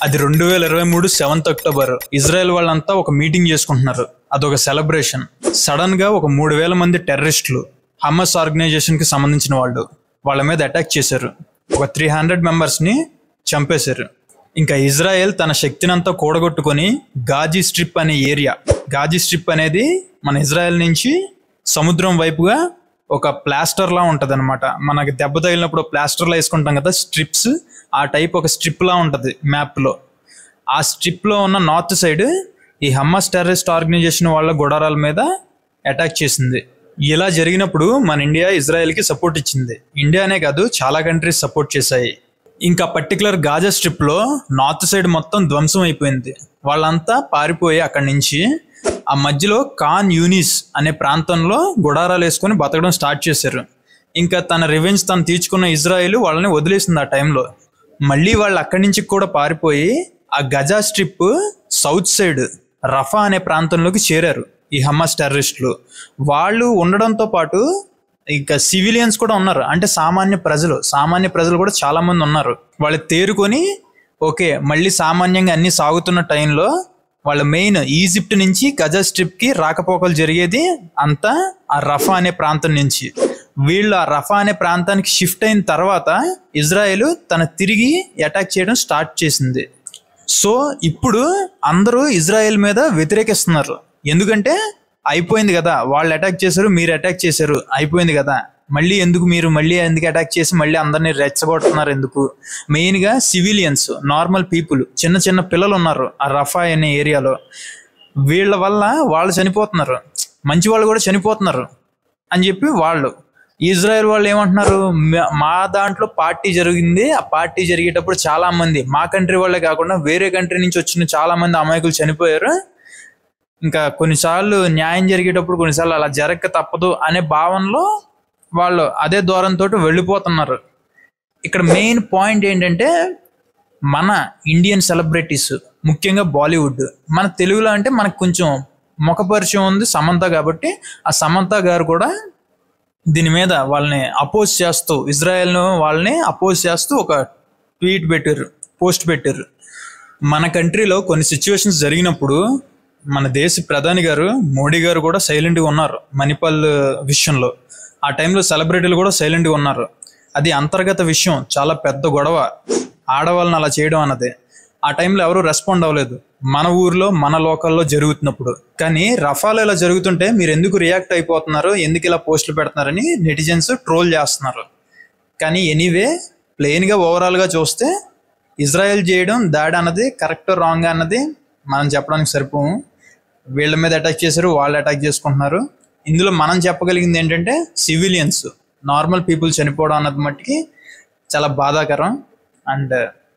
అది 2023 7th October. Israel వాళ్ళంతా ఒక మీటింగ్ చేసుకుంటున్నారు. అదొక సెలబ్రేషన్. సడన్ గా ఒక 3000 మంది టెర్రరిస్టులు హమాస్ ఆర్గనైజేషన్ కి సంబంధించిన వాళ్ళు వాళ్ళ మీద అటాక్ చేశారు. ఒక 300 మెంబర్స్ ని చంపేశారు. ఇంకా ఇజ్రాయెల్ తన శక్తిని అంతా కూడగొట్టుకొని గాజీ స్ట్రిప్ అనే ఏరియా, గాజీ స్ట్రిప్ అనేది మన ఇజ్రాయెల్ నుంచి సముద్రం వైపుగా ఒక ప్లాస్టర్ లా ఉంటది అనమాట. మనకి దెబ్బ తగిలినప్పుడు ప్లాస్టర్ లా వేసుకుంటాం కదా స్ట్రిప్స్, ఆ టైప్ ఒక స్ట్రిప్ లా ఉంటది మ్యాప్ లో. ఆ స్ట్రిప్ లో ఉన్న నార్త్ సైడ్ ఈ హమాస్ టెర్రరిస్ట్ ఆర్గనైజేషన్ వాళ్ళ గుడారాల మీద అటాక్ చేసింది. ఇలా జరిగినప్పుడు మన ఇండియా ఇజ్రాయెల్ కి సపోర్ట్ ఇచ్చింది. ఇండియానే కాదు చాలా కంట్రీస్ సపోర్ట్ చేశాయి. ఇంకా పర్టికులర్ గాజా స్ట్రిప్ లో నార్త్ సైడ్ మొత్తం ధ్వంసం అయిపోయింది. వాళ్ళంతా పారిపోయి అక్కడి నుంచి ఆ మధ్యలో ఖాన్ యూనిస్ అనే ప్రాంతంలో గుడారాలు వేసుకొని బతకడం స్టార్ట్ చేశారు. ఇంకా తన రివెంజ్ తను తీర్చుకున్న ఇజ్రాయెల్ వాళ్ళని వదిలేసింది ఆ టైంలో. మళ్ళీ వాళ్ళు అక్కడి నుంచి కూడా పారిపోయి ఆ గజా స్ట్రిప్ సౌత్ సైడ్ రఫా అనే ప్రాంతంలోకి చేరారు ఈ హమాస్ టెర్రరిస్టులు. వాళ్ళు ఉండడంతో పాటు ఇంకా సివిలియన్స్ కూడా ఉన్నారు. అంటే సామాన్య ప్రజలు కూడా చాలా మంది ఉన్నారు. వాళ్ళు తేరుకొని ఓకే మళ్ళీ సామాన్యంగా అన్ని సాగుతున్న టైంలో వాళ్ళ మెయిన్ ఈజిప్ట్ నుంచి గజా స్ట్రిప్ కి రాకపోకలు జరిగేది అంతా ఆ రఫా అనే ప్రాంతం నుంచి. వీళ్ళు ఆ రఫా అనే ప్రాంతానికి షిఫ్ట్ అయిన తర్వాత ఇజ్రాయెల్ తన తిరిగి అటాక్ చేయడం స్టార్ట్ చేసింది. సో ఇప్పుడు అందరూ ఇజ్రాయెల్ మీద వ్యతిరేకిస్తున్నారు. ఎందుకంటే అయిపోయింది కదా, వాళ్ళు అటాక్ చేశారు, మీరు అటాక్ చేశారు, అయిపోయింది కదా, మళ్ళీ ఎందుకు అటాక్ చేసి మళ్ళీ అందరినీ రెచ్చగొడుతున్నారు ఎందుకు? మెయిన్ గా సివిలియన్స్, నార్మల్ పీపుల్, చిన్న చిన్న పిల్లలు ఉన్నారు ఆ రఫా అనే ఏరియాలో. వీళ్ళ వల్ల వాళ్ళు చనిపోతున్నారు, మంచి వాళ్ళు కూడా చనిపోతున్నారు అని చెప్పి వాళ్ళు ఇజ్రాయెల్ వాళ్ళు ఏమంటున్నారు, మా దాంట్లో పార్టీ జరిగింది, ఆ పార్టీ జరిగేటప్పుడు చాలా మంది మా కంట్రీ వాళ్ళే కాకుండా వేరే కంట్రీ నుంచి వచ్చిన చాలా మంది అమాయకులు చనిపోయారు. ఇంకా కొన్నిసార్లు న్యాయం జరిగేటప్పుడు కొన్నిసార్లు అలా జరగక తప్పదు అనే భావనలో వాళ్ళు అదే దూరంతో వెళ్ళిపోతున్నారు. ఇక్కడ మెయిన్ పాయింట్ ఏంటంటే మన ఇండియన్ సెలబ్రిటీస్, ముఖ్యంగా బాలీవుడ్, మన తెలుగులో అంటే మనకు కొంచెం ముఖపరిచయం ఉంది సమంత కాబట్టి, ఆ సమంత గారు కూడా దీని మీద వాళ్ళని అపోజ్ చేస్తూ, ఇజ్రాయెల్ వాళ్ళని అపోజ్ చేస్తూ ఒక పోస్ట్ పెట్టారు. మన కంట్రీలో కొన్ని సిచ్యువేషన్స్ జరిగినప్పుడు మన దేశ ప్రధాని గారు మోడీ గారు కూడా సైలెంట్గా ఉన్నారు మణిపాల్ విషయంలో. ఆ టైంలో సెలబ్రిటీలు కూడా సైలెంట్గా ఉన్నారు. అది అంతర్గత విషయం, చాలా పెద్ద గొడవ ఆడవాళ్ళని అలా చేయడం అన్నది. ఆ టైంలో ఎవరు రెస్పాండ్ అవ్వలేదు మన ఊర్లో మన లోకల్లో జరుగుతున్నప్పుడు. కానీ రఫాలో ఇలా జరుగుతుంటే మీరు ఎందుకు రియాక్ట్ అయిపోతున్నారు, ఎందుకు ఇలా పోస్టులు పెడుతున్నారని నెటిజన్స్ ట్రోల్ చేస్తున్నారు. కానీ ఎనీవే ప్లెయిన్గా ఓవరాల్గా చూస్తే ఇజ్రాయెల్ చేయడం దాడి అన్నది కరెక్ట్ రాంగ్ అన్నది మనం చెప్పడానికి సరిపోము. వీళ్ళ మీద అటాక్ చేశారు, వాళ్ళు అటాక్ చేసుకుంటున్నారు. ఇందులో మనం చెప్పగలిగింది ఏంటంటే సివిలియన్స్, నార్మల్ పీపుల్ చనిపోవడం అన్నది మట్టికి చాలా బాధాకరం. అండ్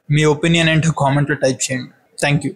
మీ ఒపీనియన్ ఏంటో కామెంట్లో టైప్ చేయండి. Thank you.